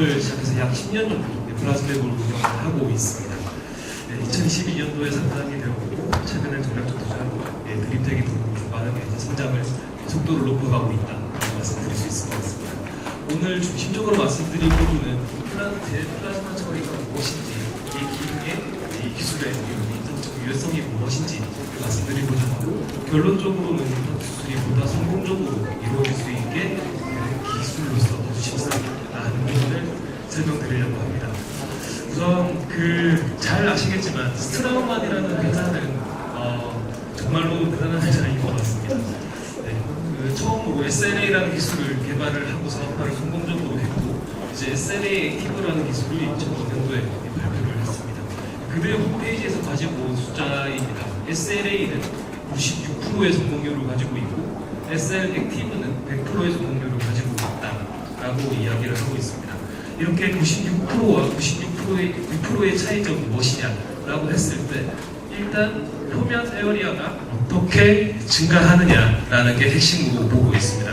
사업을 시작해서 약 10년 정도 플라스틱을 운영을 하고 있습니다. 2022년도에 상장이 되었고 최근에 전략적 투자로 드림텍이 빠르게 성장을 속도를 높여가고 있다고 말씀드릴 수 있을 것 같습니다. 오늘 중심적으로 말씀드릴 부분은 플란트의 플라즈마 처리가 무엇인지, 이 기능의 이 기술의 인상적 유효성이 무엇인지 말씀드리고자 하고, 결론적으로는 플란트 수술이 보다 성공적으로 이루어질 수 있게 기술로서 더 주십사라는 부분을 설명드리려고 합니다. 우선 잘 아시겠지만 스트라우만이라는 회사는 정말로 대단한 회사인 것 같습니다. 처음으로 SLA라는 기술을 개발을 하고 사업화를 성공적으로 했고, 이제 SLA 액티브라는 기술을 2005년도에 발표를 했습니다. 그들의 홈페이지에서 가지고 온 숫자입니다. SLA는 96%의 성공률을 가지고 있고 SL 액티브는 100%의 성공률을 가지고 있다라고 이야기를 하고 있습니다. 이렇게 96%와 96%의 차이점이 무엇이냐라고 했을 때, 일단 표면 에어리아가 어떻게 증가하느냐라는 게 핵심으로 보고 있습니다.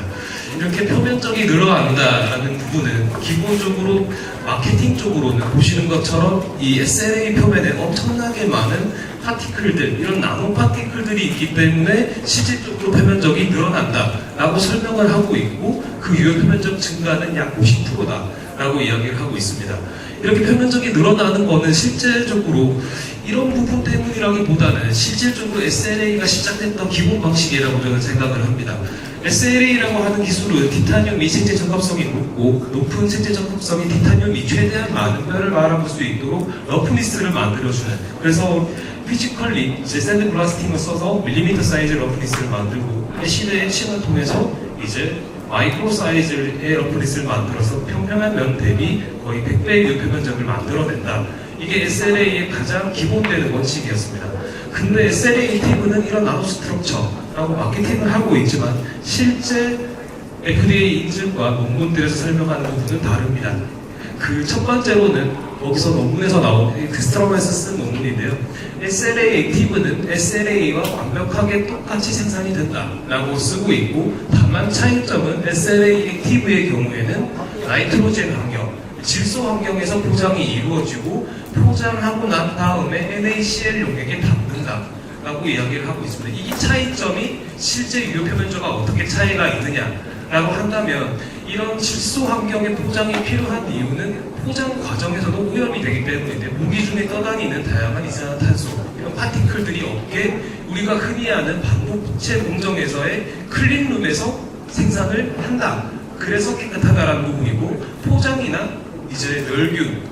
이렇게 표면적이 늘어난다라는 부분은 기본적으로 마케팅 쪽으로는 보시는 것처럼 이 SLA 표면에 엄청나게 많은 파티클들, 이런 나노 파티클들이 있기 때문에 실질적으로 표면적이 늘어난다라고 설명을 하고 있고, 그 유효 표면적 증가는 약 50%다라고 이야기를 하고 있습니다. 이렇게 표면적이 늘어나는 거는 실제적으로 이런 부분 때문이라기보다는 실질적으로 SLA가 시작됐던 기본 방식이라고 저는 생각을 합니다. SLA라고 하는 기술은 티타늄이 생체 적합성이 높은 생체 적합성이 티타늄이 최대한 많은 뼈를 바라볼 수 있도록 러프니스를 만들어주는, 그래서 피지컬리 이제 샌드 블라스팅을 써서 밀리미터 사이즈 러프니스를 만들고, 시대의 층을 통해서 이제 마이크로 사이즈의 러프니스를 만들어서 평평한 면 대비 거의 100배의 표면적을 만들어낸다. 이게 SLA의 가장 기본되는 원칙이었습니다. 근데 SLA 액티브는 이런 나노 스트럭처라고 마케팅을 하고 있지만 실제 FDA 인증과 논문들에서 설명하는 부분은 다릅니다. 그 첫 번째로는 거기서 논문에서 나온 스트럼에서 쓴 논문인데요. SLA 액티브는 SLA와 완벽하게 똑같이 생산이 된다라고 쓰고 있고, 다만 차이점은 SLA 액티브의 경우에는 나이트로젠 환경, 질소 환경에서 포장이 이루어지고 포장하고 난 다음에 NaCl 용액에 담는다라고 이야기를 하고 있습니다. 이 차이점이 실제 유효 표면적과 어떻게 차이가 있느냐라고 한다면, 이런 질소 환경의 포장이 필요한 이유는 포장 과정에서도 오염이 되기 때문인데, 무기 중에 떠다니는 다양한 이산화탄소, 이런 파티클들이 없게 우리가 흔히 아는 반도체 공정에서의 클린룸에서 생산을 한다. 그래서 깨끗하다라는 부분이고, 포장이나 이제 멸균,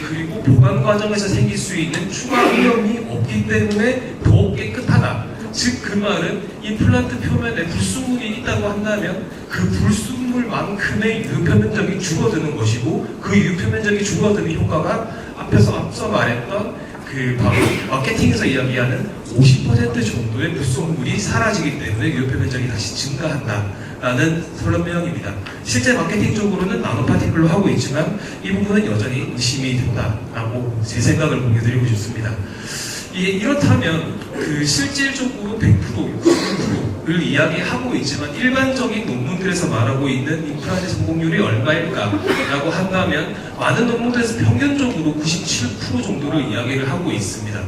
그리고 보관 과정에서 생길 수 있는 추가 오염이 없기 때문에 더 깨끗하다. 즉 그 말은 이 플란트 표면에 불순물이 있다고 한다면 그 불순물만큼의 유효표면적이 줄어드는 것이고, 그 유효표면적이 줄어드는 효과가 앞서 말했던 바로 마케팅에서 이야기하는 50% 정도의 불순물이 사라지기 때문에 유효표면적이 다시 증가한다라는 설명입니다. 실제 마케팅적으로는 나노파티클로 하고 있지만 이 부분은 여전히 의심이 된다라고 제 생각을 공유드리고 싶습니다. 이렇다면 실질적으로 100%, 60%를 이야기하고 있지만 일반적인 논문들에서 말하고 있는 임플란트 성공률이 얼마일까라고 한다면, 많은 논문들에서 평균적으로 97% 정도를 이야기를 하고 있습니다.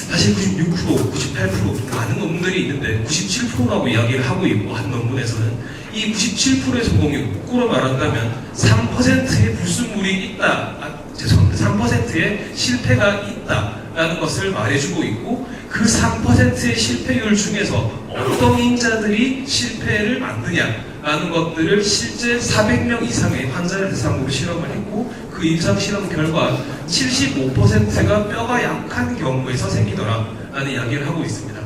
사실 96%, 98% 많은 논문들이 있는데 97%라고 이야기를 하고 있고, 한 논문에서는 이 97%의 성공률, 거꾸로 말한다면 3%의 불순물이 있다, 3%의 실패가 있다라는 것을 말해주고 있고, 그 3%의 실패율 중에서 어떤 인자들이 실패를 만드냐라는 것들을 실제 400명 이상의 환자를 대상으로 실험을 했고, 그 임상 실험 결과 75%가 뼈가 약한 경우에서 생기더라라는 이야기를 하고 있습니다.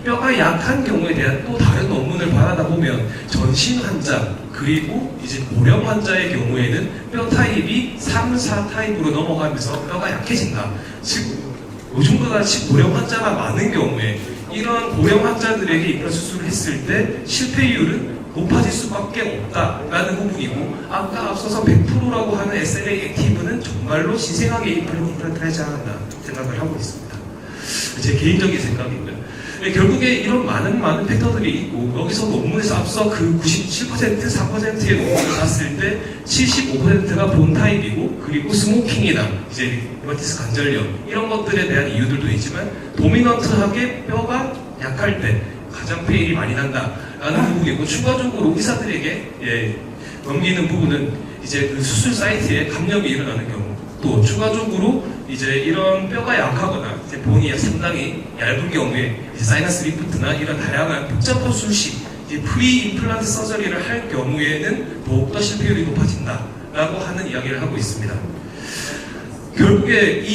뼈가 약한 경우에 대한 또 다른 논문을 바라다 보면 전신 환자, 그리고 이제 고령 환자의 경우에는 뼈 타입이 3, 4 타입으로 넘어가면서 뼈가 약해진다. 즉 요즘과 같이 고령 환자가 많은 경우에 이러한 고령 환자들에게 임플란트 수술을 했을 때 실패율은 높아질 수밖에 없다라는 부분이고, 아까 앞서서 100%라고 하는 SLA 액티브는 정말로 신생아계 임플란트를 하지 않았나 생각을 하고 있습니다. 제 개인적인 생각이고요. 결국에 이런 많은 팩터들이 있고 여기서 논문에서 앞서 그 97%, 4%의 논문을 봤을 때 75%가 본 타입이고 그리고 스모킹이나 이제 루마티스 관절염 이런 것들에 대한 이유들도 있지만 도미넌트하게 뼈가 약할 때 가장 페일이 많이 난다라는 부분이고 추가적으로 의사들에게 넘기는 부분은 이제 그 수술 사이트에 감염이 일어나는 경우 또 추가적으로 이제 이런 뼈가 약하거나 이제 본이 상당히 얇은 경우에 이제 사이너스 리프트나 이런 다양한 복잡한 수술식 프리 임플란트 서저리를 할 경우에는 더욱더 실패율이 높아진다라고 하는 이야기를 하고 있습니다. 결국에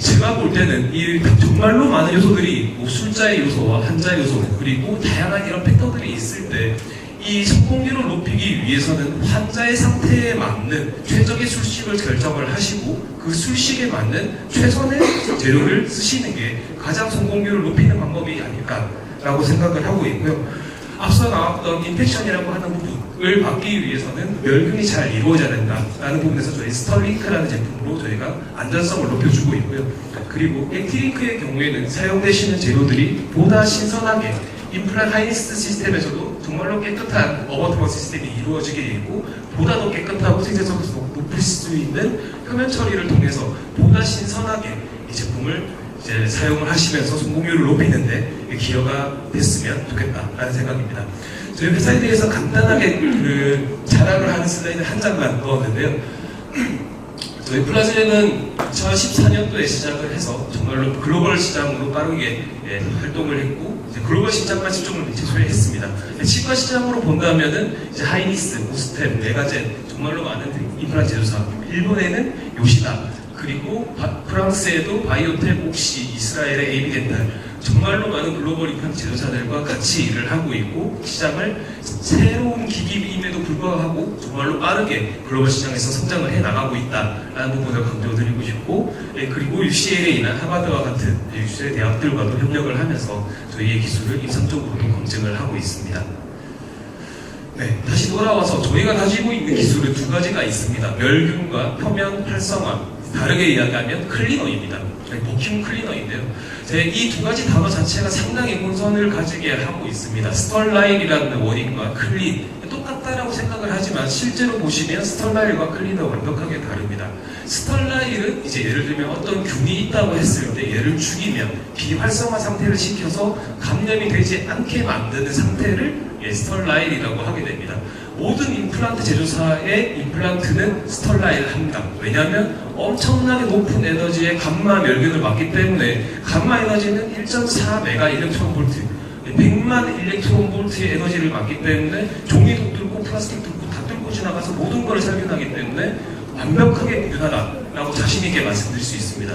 제가 볼 때는 이 정말로 많은 요소들이 뭐 숫자의 요소와 한자의 요소 그리고 다양한 이런 팩터들이 있을 때 이 성공률을 높이기 위해서는 환자의 상태에 맞는 최적의 술식을 결정을 하시고 그 술식에 맞는 최선의 재료를 쓰시는 게 가장 성공률을 높이는 방법이 아닐까라고 생각을 하고 있고요. 앞서 나왔던 인펙션이라고 하는 부분을 막기 위해서는 멸균이 잘 이루어져야 된다라는 부분에서 저희 스털링크라는 제품으로 저희가 안전성을 높여주고 있고요. 그리고 액티링크의 경우에는 사용되시는 재료들이 보다 신선하게 임플란트 하이니스 시스템에서도 정말로 깨끗한 어버트먼 시스템이 이루어지게 되고 보다 더 깨끗하고 생산성도 높일 수 있는 표면 처리를 통해서 보다 신선하게 이 제품을 이제 사용을 하시면서 성공률을 높이는데 기여가 됐으면 좋겠다라는 생각입니다. 저희 회사에 대해서 간단하게 그 자랑을 하는 슬라이드 한 장만 넣었는데요. 저희 플라즈는 2014년도에 시작을 해서 정말로 글로벌 시장으로 빠르게 활동을 했고 이제 글로벌 시장만 집중을 최소에 했습니다. 치과 시장으로 본다면은 이제 하이니스, 오스템, 메가젠 정말로 많은 임플란트 제조사, 일본에는 요시다, 그리고 프랑스에도 바이오텍, 옥시, 이스라엘의 에이비덴탈 정말로 많은 글로벌 임플란트 제조사들과 같이 일을 하고 있고 시장을 새로운 기기임에도 불구하고 정말로 빠르게 글로벌 시장에서 성장을 해나가고 있다라는 부분을 강조드리고 싶고 그리고 UCLA나 하버드와 같은 유수의 대학들과도 협력을 하면서 저희의 기술을 임상적으로도 검증을 하고 있습니다. 네, 다시 돌아와서 저희가 가지고 있는 기술은 두 가지가 있습니다. 멸균과 표면 활성화, 다르게 이야기하면 클리너입니다. 버큐um 클리너인데요. 이 두 가지 단어 자체가 상당히 혼선을 가지게 하고 있습니다. 스털라일이라는 워딩과 클린 똑같다라고 생각을 하지만 실제로 보시면 스털라일과 클린은 완벽하게 다릅니다. 스털라일은 이제 예를 들면 어떤 균이 있다고 했을 때 얘를 죽이면 비활성화 상태를 시켜서 감염이 되지 않게 만드는 상태를 스털라일이라고 하게 됩니다. 모든 임플란트 제조사의 임플란트는 스털라일 합니다. 왜냐하면 엄청나게 높은 에너지의 감마 멸균을 막기 때문에 감마 에너지는 1.4 메가 일렉트론 볼트 100만 일렉트론 볼트의 에너지를 막기 때문에 종이도 뚫고 플라스틱 뚫고 다 뚫고 지나가서 모든 걸 살균하기 때문에 완벽하게 유효하다라고 자신있게 말씀드릴 수 있습니다.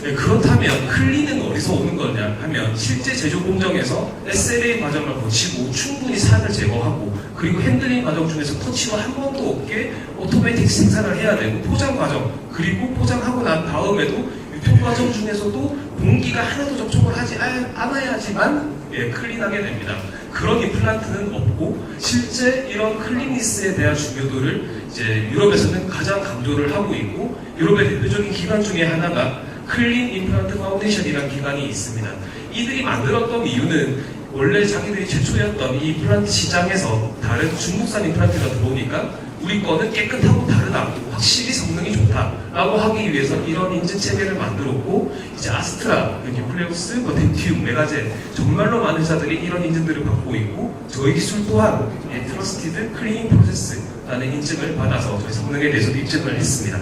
그렇다면 클린은 어디서 오는 거냐 하면 실제 제조 공정에서 SLA 과정을 거치고 충분히 산을 제거하고 그리고 핸들링 과정 중에서 터치가 한 번도 없게 오토매틱 생산을 해야 되고 포장 과정 그리고 포장하고 난 다음에도 유통 과정 중에서도 공기가 하나도 접촉을 하지 않아야지만 클린하게 됩니다. 그런 임플란트는 없고 실제 이런 클린니스에 대한 중요도를 이제 유럽에서는 가장 강조를 하고 있고 유럽의 대표적인 기관 중에 하나가 클린 임플란트 파운데이션이라는 기관이 있습니다. 이들이 만들었던 이유는 원래 자기들이 최초였던 이 임플란트 시장에서 다른 중국산 임플란트가 들어오니까 우리 거는 깨끗하고 다르다, 확실히 성능이 좋다라고 하기 위해서 이런 인증 체계를 만들었고 이제 아스트라, 뉴클레우스, 덴티움, 메가젠 정말로 많은 회사들이 이런 인증들을 받고 있고 저희 기술 또한 트러스티드 클리닝 프로세스라는 인증을 받아서 저희 성능에 대해서도 입증을 했습니다.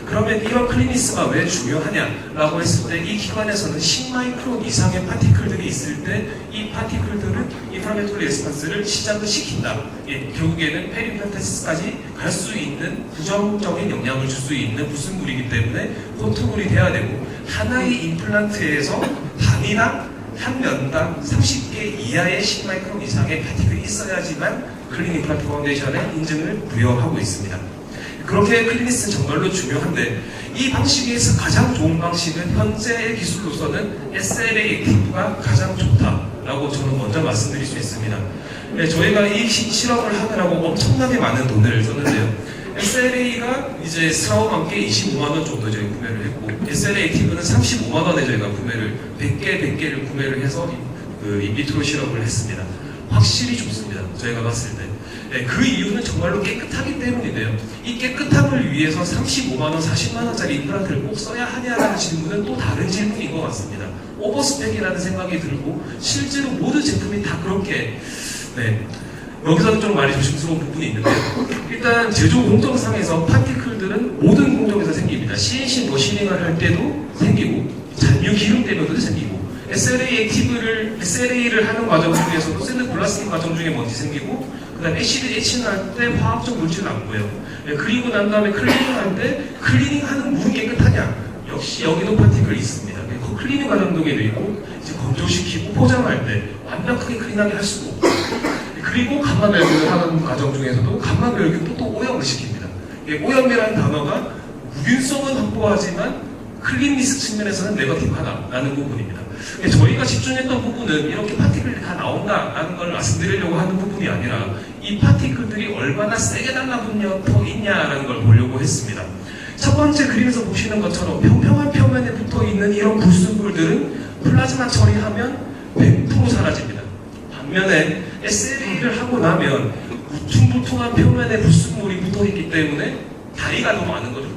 그러면 이런 클리니스가 왜 중요하냐라고 했을 때 이 기관에서는 10마이크론 이상의 파티클들이 있을 때 이 파티클들은 인프라메토리 레스판스를 시작을 시킨다. 결국에는 페리임플란테시스까지 갈 수 있는 부정적인 영향을 줄 수 있는 부순물이기 때문에 컨트롤이 돼야 되고 하나의 임플란트에서 단위당 한 면당 30개 이하의 10마이크론 이상의 파티클이 있어야지만 클린 임플란트 파운데이션의 인증을 부여하고 있습니다. 그렇게 클리니스는 정말로 중요한데 이 방식에서 가장 좋은 방식은 현재의 기술로서는 SLA 액티브가 가장 좋다라고 저는 먼저 말씀드릴 수 있습니다. 저희가 이 실험을 하느라고 엄청나게 많은 돈을 썼는데요. SLA가 이제 스라움 함께 25만원 정도 저희 구매를 했고 SLA 액티브는 35만원에 저희가 구매를 100개를 구매를 해서 그 인비트로 실험을 했습니다. 확실히 좋습니다. 저희가 봤을 때. 네, 그 이유는 정말로 깨끗하기 때문인데요. 이 깨끗함을 위해서 35만원, 40만원짜리 임플란트를 꼭 써야 하냐라는 질문은 또 다른 질문인 것 같습니다. 오버스펙이라는 생각이 들고 실제로 모든 제품이 다 그렇게 네, 여기서는 좀 많이 조심스러운 부분이 있는데요. 일단 제조 공정상에서 파티클들은 모든 공정에서 생깁니다. CNC 머시닝을 할 때도 생기고 잔유 기름 때문에도 생기고 SLA를 하는 과정 중에서도 샌드블라스팅 과정 중에 먼지 생기고 그 다음에 애시드 에칭을 할 때 화학적 물질 남고요. 그리고 난 다음에 클리닝 할 때 클리닝하는 물이 깨끗하냐? 역시 여기도 파티클이 있습니다. 그 클리닝 과정도 있고 이제 건조시키고 포장할 때 완벽하게 클린하게 할 수도 없고 그리고 감마 멸균을 하는 과정 중에서도 감마 멸균도 또 오염을 시킵니다. 오염이라는 단어가 무균성은 확보하지만 클린리스 측면에서는 네거티브하다라는 부분입니다. 저희가 집중했던 부분은 이렇게 파티클이 다 나온다라는 걸 말씀드리려고 하는 부분이 아니라 이 파티클들이 얼마나 세게 달라붙어 있냐라는 걸 보려고 했습니다. 첫 번째 그림에서 보시는 것처럼 평평한 표면에 붙어 있는 이런 불순물들은 플라즈마 처리하면 100% 사라집니다. 반면에 SLA를 하고 나면 우퉁불퉁한 표면에 불순물이 붙어 있기 때문에 다리가 너무 많은 거죠.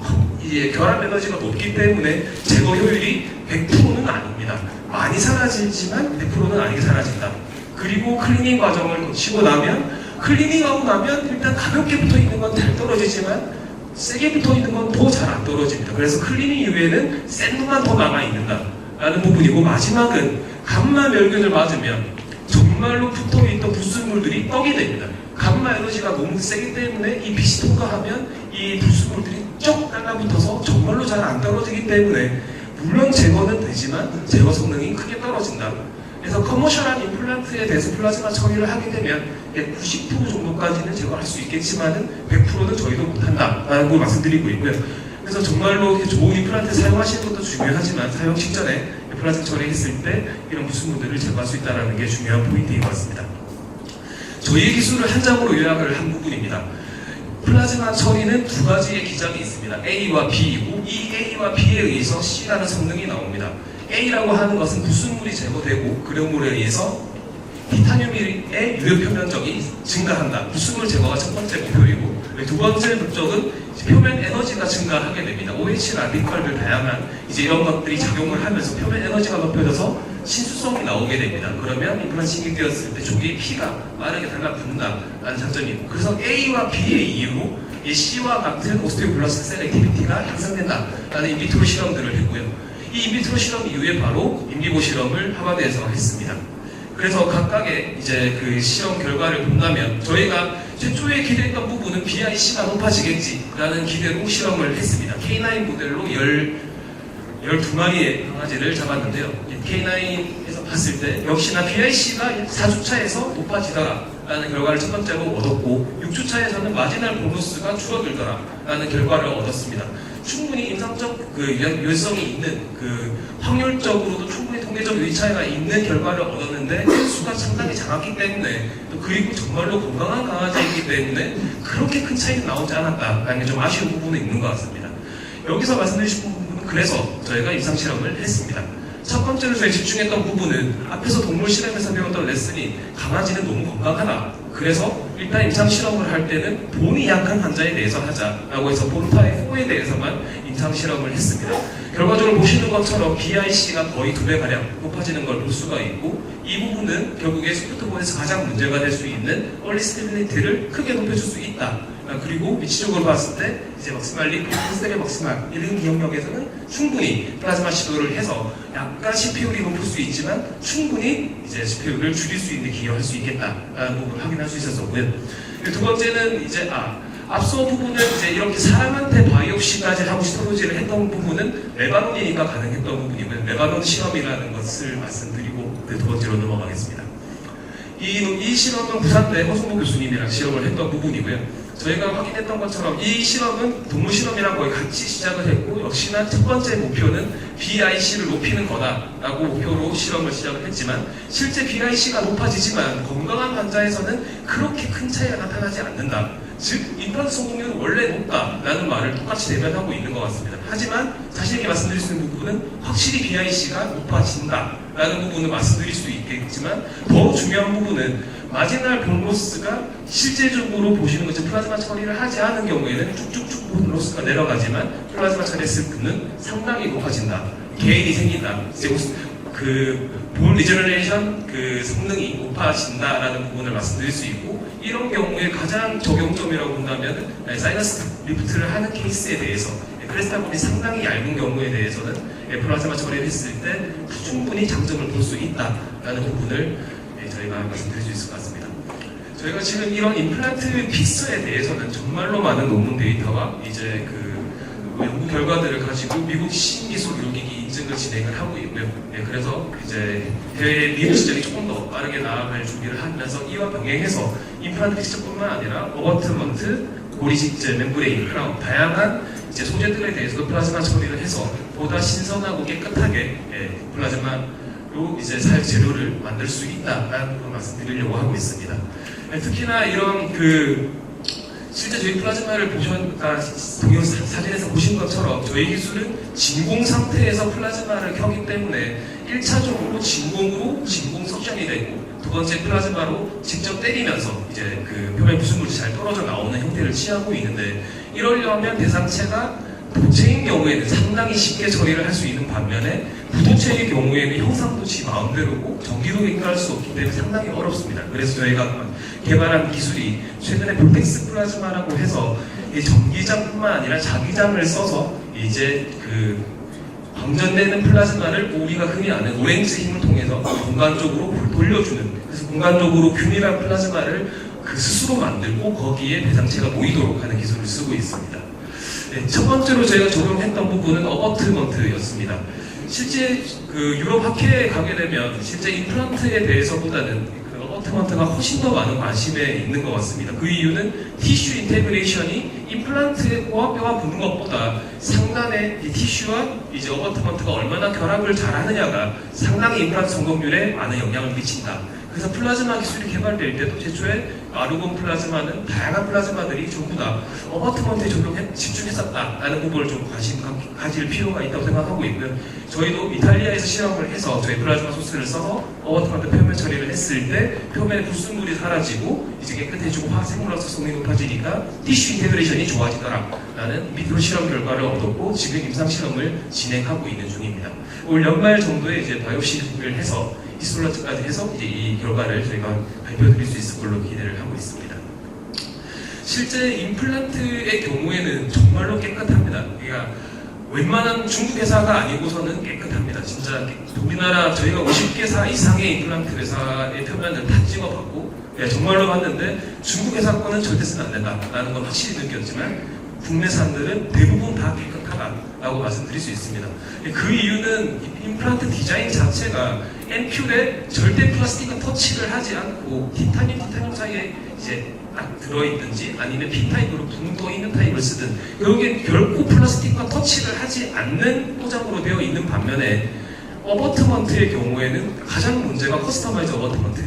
이제 결합 에너지가 높기 때문에 제거 효율이 100%는 아닙니다. 많이 사라지지만 100%는 아니게 사라진다. 그리고 클리닝 과정을 거치고 나면 클리닝하고 나면 일단 가볍게 붙어 있는 건 잘 떨어지지만 세게 붙어 있는 건 더 잘 안 떨어집니다. 그래서 클리닝 이후에는 센 놈만 더 남아 있는다 라는 부분이고 마지막은 감마 멸균을 맞으면 정말로 붙어 있던 불순물들이 떡이 됩니다. 감마 에너지가 너무 세기 때문에 이 빛이 통과하면 이 불순물들이 쩍 달라붙어서 정말로 잘 안 떨어지기 때문에 물론 제거는 되지만 제거 성능이 크게 떨어진다. 그래서 커머셜한 임플란트에 대해서 플라즈마 처리를 하게 되면 90% 정도까지는 제거할 수 있겠지만은 100%는 저희도 못한다라는 걸 말씀드리고 있고요. 그래서 정말로 좋은 임플란트 사용하시는 것도 중요하지만 사용 직전에 플라즈마 처리했을 때 이런 불순물들을 제거할 수 있다는 게 중요한 포인트인 것 같습니다. 저희의 기술을 한 장으로 요약을 한 부분입니다. 플라즈마 처리는 두 가지의 기장이 있습니다. A와 B이고 이 A와 B에 의해서 C라는 성능이 나옵니다. A라고 하는 것은 불순물이 제거되고 그름으로 의해서 티타늄의 유효 표면적이 증가한다. 불순물 제거가 첫 번째 목표이고 두 번째 목적은 표면 에너지가 증가하게 됩니다. OH, 라디컬들 다양한 이제 이런 것들이 작용을 하면서 표면 에너지가 높여져서 신수성이 나오게 됩니다. 그러면 임플란팅이 되었을 때 조기에 P가 빠르게 달라붙는다라는 장점이 있고 그래서 A와 B의 이유로 이 C와 같은 오스테오블라스트 셀 액티비티가 향상된다라는 인비트로 실험들을 했고요. 이 인비트로 실험 이후에 바로 인비보 실험을 하바드에서 했습니다. 그래서 각각의 이제 그 실험 결과를 본다면 저희가 최초에 기대했던 부분은 BIC가 높아지겠지라는 기대로 실험을 했습니다. K9 모델로 12마리의 강아지를 잡았는데요. K9에서 봤을 때 역시나 BIC가 4주차에서 높아지더라라는 결과를 첫 번째로 얻었고 6주차에서는 마지날 보너스가 줄어들더라라는 결과를 얻었습니다. 충분히 임상적 그 유효성이 있는 그 확률적으로도 충분히 통계적 유의차이가 있는 결과를 얻었는데 수가 상당히 작았기 때문에 또 그리고 정말로 건강한 강아지이기 때문에 그렇게 큰 차이가 나오지 않았다라는 게 좀 아쉬운 부분이 있는 것 같습니다. 여기서 말씀드리고 싶은 부분은 그래서 저희가 임상 실험을 했습니다. 첫 번째로 저희 집중했던 부분은 앞에서 동물 실험에서 배웠던 레슨이 강아지는 너무 건강하다. 그래서 일단 임상 실험을 할 때는 본이 약한 환자에 대해서 하자라고 해서 본타입 4에 대해서만 임상 실험을 했습니다. 결과적으로 보시는 것처럼 BIC가 거의 2배가량 높아지는 걸 볼 수가 있고 이 부분은 결국에 소프트본에서 가장 문제가 될 수 있는 얼리 스테빌리티를 크게 높여줄 수 있다. 그리고 위치적으로 봤을 때 이제 막시말리 콘스텝의 막시말 이런 기억력에서는 충분히 플라즈마 시도를 해서 약간 CPU를 높일 수 있지만 충분히 이제 CPU를 줄일 수 있는 기여할 수 있겠다라는 부분을 확인할 수 있었고요. 두 번째는 이제 앞서 부분은 이제 이렇게 사람한테 바이옵시까지 하고 시토로지를 했던 부분은 레바논이니까 가능했던 부분이고요. 레바논 실험이라는 것을 말씀드리고 두 번째로 넘어가겠습니다. 이 실험은 부산대 허승모 교수님이랑 실험을 했던 부분이고요. 저희가 확인했던 것처럼 이 실험은 동물 실험이랑 거의 같이 시작을 했고 역시나 첫 번째 목표는 BIC를 높이는 거다라고 목표로 실험을 시작을 했지만 실제 BIC가 높아지지만 건강한 환자에서는 그렇게 큰 차이가 나타나지 않는다. 즉 임플란트 성공률은 원래 높다라는 말을 똑같이 내면하고 있는 것 같습니다. 하지만 자신있게 말씀드릴 수 있는 부분은 확실히 BIC가 높아진다라는 부분을 말씀드릴 수 있겠지만 더 중요한 부분은 마지날 본로스가 실제적으로 보시는 것처럼 플라즈마 처리를 하지 않은 경우에는 쭉쭉쭉 본로스가 내려가지만 플라즈마 처리했을 때는 상당히 높아진다. 개인이 생긴다. 이제 본 리저너레이션 성능이 높아진다라는 부분을 말씀드릴 수 있고, 이런 경우에 가장 적용점이라고 본다면 사이너스 리프트를 하는 케이스에 대해서 크레스탈본이 상당히 얇은 경우에 대해서는 플라즈마 처리를 했을 때 충분히 장점을 볼 수 있다라는 부분을 저희가 말씀드릴 수 있을 것 같습니다. 저희가 지금 이런 임플란트 픽서에 대해서는 정말로 많은 논문 데이터와 이제 연구 결과들을 가지고 미국 신기술 의료기기 인증을 진행을 하고 있고요. 그래서 이제 해외 미국 시장이 조금 더 빠르게 나아갈 준비를 하면서 이와 병행해서 임플란트 픽서뿐만 아니라 어버트먼트, 고리식재, 멤브레인, 크라운 다양한 이제 소재들에 대해서도 플라즈마 처리를 해서 보다 신선하고 깨끗하게 플라즈마로 이제 사육 재료를 만들 수 있다라는 걸 말씀드리려고 하고 있습니다. 특히나 이런 실제 저희 플라즈마를 동영 사진에서 보신 것처럼 저희 기술은 진공 상태에서 플라즈마를 켜기 때문에 1차적으로 진공 석션이 되고, 두 번째 플라즈마로 직접 때리면서 이제 표면 부순물이 잘 떨어져 나오는 형태를 취하고 있는데, 이러려면 대상체가 도체인 경우에는 상당히 쉽게 처리를 할 수 있는 반면에 부도체의 경우에는 형상도 지 마음대로고 전기도 인가할 수 없기 때문에 상당히 어렵습니다. 그래서 저희가 개발한 기술이 최근에 볼텍스 플라즈마라고 해서 전기장뿐만 아니라 자기장을 써서 이제 방전되는 플라즈마를 우리가 흔히 아는 오렌지 힘을 통해서 공간적으로 돌려주는, 그래서 공간적으로 균일한 플라즈마를 스스로 만들고 거기에 대상체가 모이도록 하는 기술을 쓰고 있습니다. 첫 번째로 저희가 적용했던 부분은 어버트먼트였습니다. 실제 유럽 학회에 가게 되면 실제 임플란트에 대해서보다는 어버트먼트가 훨씬 더 많은 관심에 있는 것 같습니다. 그 이유는 티슈 인테그레이션이 임플란트와 뼈가 붙는 것보다 상단의 이 티슈와 이제 어버트먼트가 얼마나 결합을 잘하느냐가 상당히 임플란트 성공률에 많은 영향을 미친다. 그래서 플라즈마 기술이 개발될 때도 최초에 아르곤 플라즈마는 다양한 플라즈마들이 전부 다 어버트먼트에 집중했었다라는 부분을 좀 관심 가질 필요가 있다고 생각하고 있고요. 저희도 이탈리아에서 실험을 해서 저희 플라즈마 소스를 써서 어버트먼트 표면 처리를 했을 때 표면의 불순물이 사라지고 이제 깨끗해지고 생물학적 성능이 높아지니까 티슈 인테그레이션이 좋아지더라라는 미크로 실험 결과를 얻었고, 지금 임상 실험을 진행하고 있는 중입니다. 올 연말 정도에 이제 바이오시를 해서 히스톨라트까지 해서 이제 이 결과를 저희가 발표드릴 수 있을 걸로 기대를 하고 있습니다. 실제 임플란트의 경우에는 정말로 깨끗합니다. 그러니까 웬만한 중국 회사가 아니고서는 깨끗합니다. 진짜 우리나라 저희가 50개사 이상의 임플란트 회사의 표면을 다 찍어봤고 정말로 봤는데 중국 회사 거는 절대 쓰면 안 된다라는 건 확실히 느꼈지만 국내산들은 대부분 다 깨끗하다라고 말씀드릴 수 있습니다. 그 이유는 임플란트 디자인 자체가 앰플에 절대 플라스틱과 터치를 하지 않고 티타늄 사이에 이제 딱 들어있든지 아니면 B타입으로 붕 떠 있는 타입을 쓰든 여기에 결코 플라스틱과 터치를 하지 않는 포장으로 되어 있는 반면에 어버트먼트의 경우에는 가장 문제가 커스터마이즈 어버트먼트.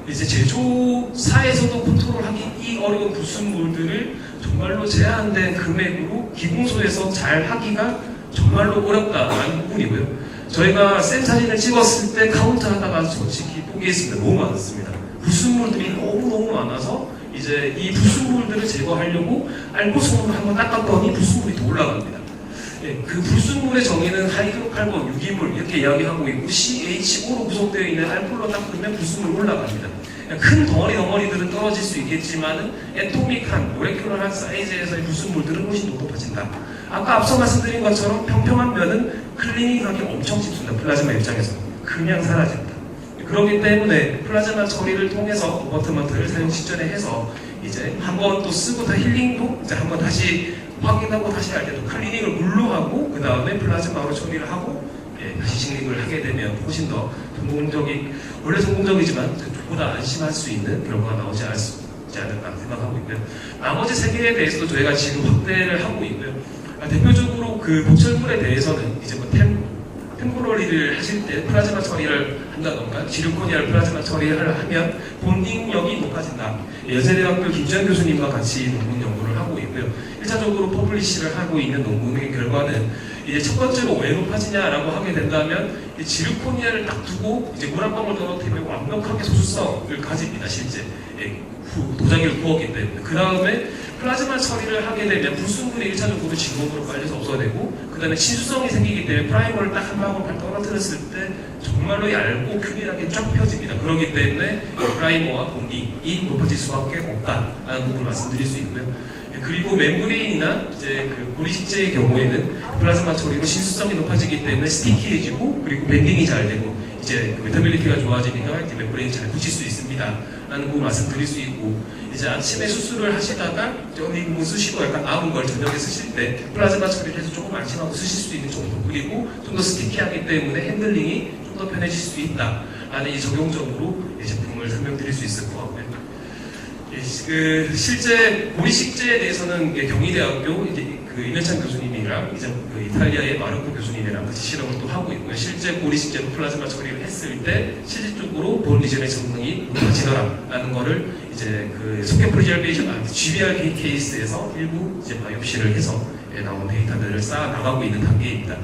이제 제조사에서도 컨트롤하기 어려운 불순물들을 정말로 제한된 금액으로 기공소에서 잘 하기가 정말로 어렵다라는 부분이고요. 저희가 샘 사진을 찍었을 때 카운트 하다가 솔직히 포기했습니다. 너무 많았습니다. 불순물들이 너무 많아서 이제 이 불순물들을 제거하려고 알코올솜으로 한번 닦았더니 불순물이 더 올라갑니다. 그 불순물의 정의는 하이드로칼본, 유기물 이렇게 이야기하고 있고 CH5로 구성되어 있는 알코올로 닦으면 불순물이 올라갑니다. 큰 덩어리들은 떨어질 수 있겠지만 애토믹한, 모레큘러한 사이즈에서의 불순물들은 훨씬 더 높아진다. 아까 앞서 말씀드린 것처럼 평평한 면은 클리닝하기 엄청 쉽습니다. 플라즈마 입장에서 그냥 사라집니다. 그렇기 때문에 플라즈마 처리를 통해서 어버트먼트를 사용 직전에 해서 이제 한 번 또 쓰고 다 힐링도 이제 한번 다시 확인하고 다시 할 때도 클리닝을 물로 하고 그 다음에 플라즈마로 처리를 하고 다시 힐링을 하게 되면 훨씬 더 원래 성공적이지만 보다 안심할 수 있는 결과가 나오지 않을까 생각하고 있고요. 나머지 세 개에 대해서도 저희가 지금 확대를 하고 있고요. 대표적으로 그 보철물에 대해서는 이제 템포러리를 하실 때 플라즈마 처리를 한다던가 지르코니아를 플라즈마 처리를 하면 본딩력이 높아진다. 여세대학교 김주현 교수님과 같이 논문 연구를 하고 있고요. 1차적으로 퍼블리시를 하고 있는 논문의 결과는 이제 첫 번째로 왜 높아지냐라고 하게 된다면 지르코니아를 딱 두고 이제 물 한 방울 떨어뜨리면 완벽하게 소수성을 가집니다. 실제 도자기를 구웠기 때문에. 그 다음에 플라즈마 처리를 하게 되면 불순물이 1차적으로 진공으로 빨려서 없어지고 그 다음에 친수성이 생기기 때문에 프라이머를 딱 한 방울 떨어뜨렸을 때 정말로 얇고 균일하게 쫙 펴집니다. 그렇기 때문에 프라이머와 본딩이 높아질 수밖에 없다라는 부분을 말씀드릴 수 있고요. 그리고 멤브레인이나 이제 그 보리식재의 경우에는 플라즈마 처리로 신수성이 높아지기 때문에 스티키해지고 그리고 밴딩이 잘 되고 이제 그 메타빌리티가 좋아지니까 이제 멤브레인이 잘 붙일 수 있습니다. 라는 부분 말씀드릴 수 있고 이제 아침에 수술을 하시다가 저기 부분 쓰시고 약간 남은 걸 저녁에 쓰실 때 플라즈마 처리를 해서 조금 안심하고 쓰실 수 있는 정도 그리고 좀 더 스티키하기 때문에 핸들링이 좀 더 편해질 수 있다. 라는 이 적용적으로 이 제품을 설명드릴 수 있을 것 같고요. 그 실제 보리식재에 대해서는 경희대학교 이제 그 임현찬 교수님이랑 이제 그 이탈리아의 마르코 교수님이랑 같이 실험을 또 하고 있고요. 실제 보리식재로 플라즈마 처리를 했을 때 실질적으로 본 리전의 성능이 높아지더라라는 거를 이제 그 소켓 프리저베이션 GBR 케이스에서 일부 이제 바이옵시를 해서 나온 데이터들을 쌓아 나가고 있는 단계입니다.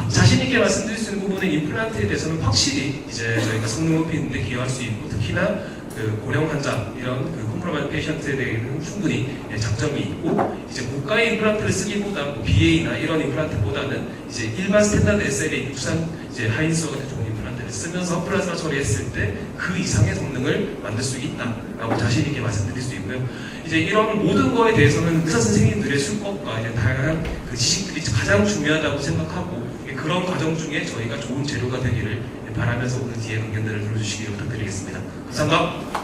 자신 있게 말씀드릴 수 있는 부분은 임플란트에 대해서는 확실히 이제 저희가 성능 높이는 데 기여할 수 있고 특히나 그 고령 환자 이런 그 컴프로마이즈 페이션트에 대해서는 충분히 장점이 있고 이제 고가의 임플란트를 쓰기보다 뭐 BA나 이런 임플란트보다는 이제 일반 스탠다드 SLA 국산 이제 하인스 같은 좋은 임플란트를 쓰면서 플라즈마 처리했을 때 그 이상의 성능을 만들 수 있다라고 자신 있게 말씀드릴 수 있고요. 이제 이런 모든 거에 대해서는 의사 선생님들의 술법과 이제 다양한 그 지식들이 가장 중요하다고 생각하고 그런 과정 중에 저희가 좋은 재료가 되기를 바라면서 오늘 뒤에 의견들을 들어주시기 부탁드리겠습니다. 감사합니다.